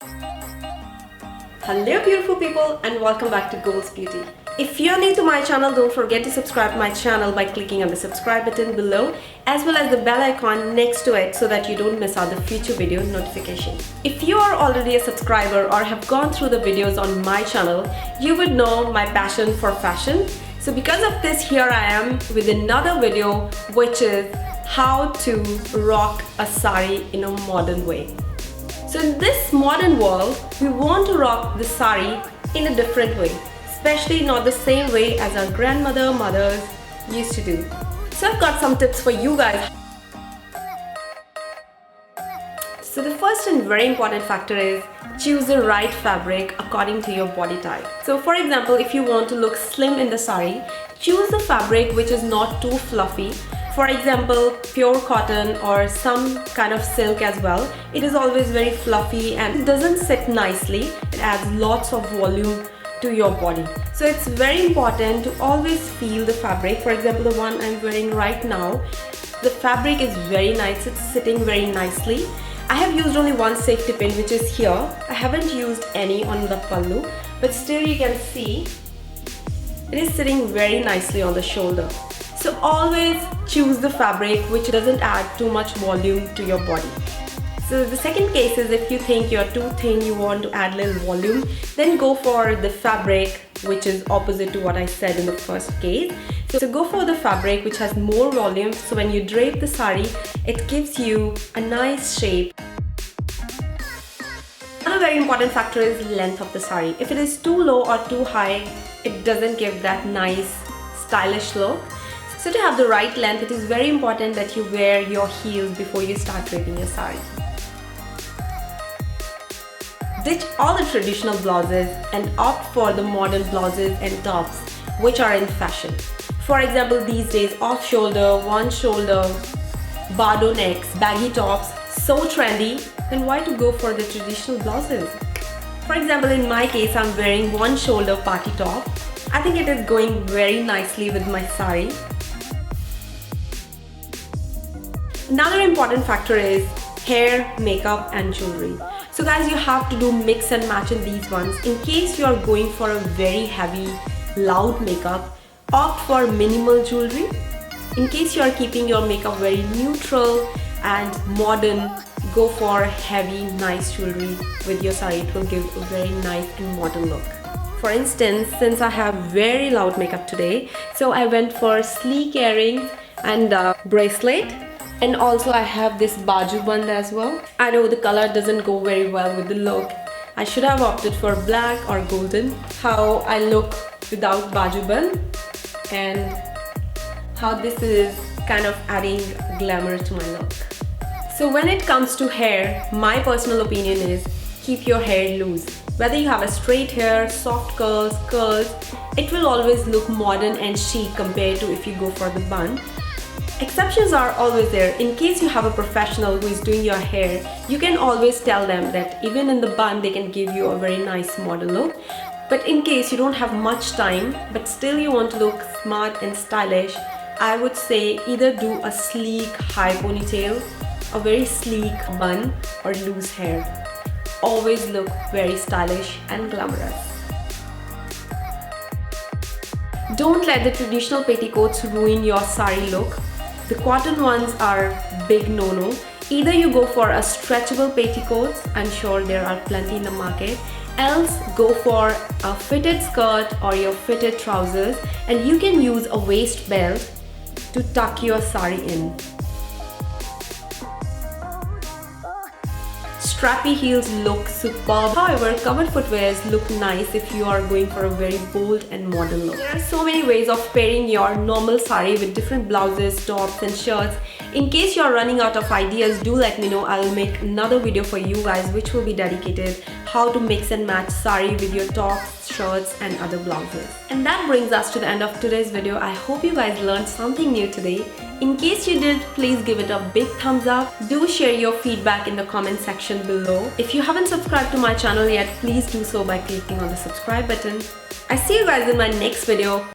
Hello beautiful people and welcome back to Goals Beauty. If you're new to my channel, don't forget to subscribe to my channel by clicking on the subscribe button below as well as the bell icon next to it so that you don't miss out the future video notification. If you are already a subscriber or have gone through the videos on my channel, you would know my passion for fashion. So because of this, here I am with another video, which is how to rock a sari in a modern way. So in this modern world, we want to rock the sari in a different way, especially not the same way as our mothers used to do. So I've got some tips for you guys. So the first and very important factor is choose the right fabric according to your body type. So for example, if you want to look slim in the sari, choose the fabric which is not too fluffy. For example, pure cotton or some kind of silk as well. It is always very fluffy and it doesn't sit nicely. It adds lots of volume to your body. So it's very important to always feel the fabric. For example, the one I'm wearing right now, the fabric is very nice. It's sitting very nicely. I have used only one safety pin, which is here. I haven't used any on the pallu, but still you can see it is sitting very nicely on the shoulder. So always choose the fabric which doesn't add too much volume to your body. So the second case is if you think you're too thin, you want to add little volume, then go for the fabric which is opposite to what I said in the first case. So go for the fabric which has more volume, so when you drape the sari, it gives you a nice shape. Another very important factor is length of the sari. If it is too low or too high, it doesn't give that nice stylish look. So to have the right length, it is very important that you wear your heels before you start draping your sari. Ditch all the traditional blouses and opt for the modern blouses and tops which are in fashion. For example, these days off shoulder, one shoulder, bardo necks, baggy tops, so trendy, then why to go for the traditional blouses? For example, in my case, I'm wearing one shoulder party top. I think it is going very nicely with my sari. Another important factor is hair, makeup and jewelry. So guys, you have to do mix and match in these ones. In case you are going for a very heavy, loud makeup, opt for minimal jewelry. In case you are keeping your makeup very neutral and modern, go for heavy, nice jewelry with your sari. It will give a very nice and modern look. For instance, since I have very loud makeup today, so I went for sleek earrings and bracelet. And also I have this baju band as well. I know the color doesn't go very well with the look. I should have opted for black or golden. How I look without baju band and how this is kind of adding glamour to my look. So when it comes to hair, my personal opinion is keep your hair loose. Whether you have a straight hair, soft curls, it will always look modern and chic compared to if you go for the bun. Exceptions are always there. In case you have a professional who is doing your hair, you can always tell them that even in the bun they can give you a very nice modern look. But in case you don't have much time but still you want to look smart and stylish, I would say either do a sleek high ponytail, a very sleek bun or loose hair. Always look very stylish and glamorous. Don't let the traditional petticoats ruin your sari look. The cotton ones are big no-no. Either you go for a stretchable petticoats, I'm sure there are plenty in the market, else go for a fitted skirt or your fitted trousers, and you can use a waist belt to tuck your sari in. Strappy heels look superb. However, covered footwears look nice if you are going for a very bold and modern look. There are so many ways of pairing your normal sari with different blouses, tops and shirts. In case you are running out of ideas, do let me know. I will make another video for you guys which will be dedicated how to mix and match sari with your tops, shirts and other blouses. And that brings us to the end of today's video. I hope you guys learned something new today. In case you did, please give it a big thumbs up. Do share your feedback in the comment section below. If you haven't subscribed to my channel yet, please do so by clicking on the subscribe button. I see you guys in my next video.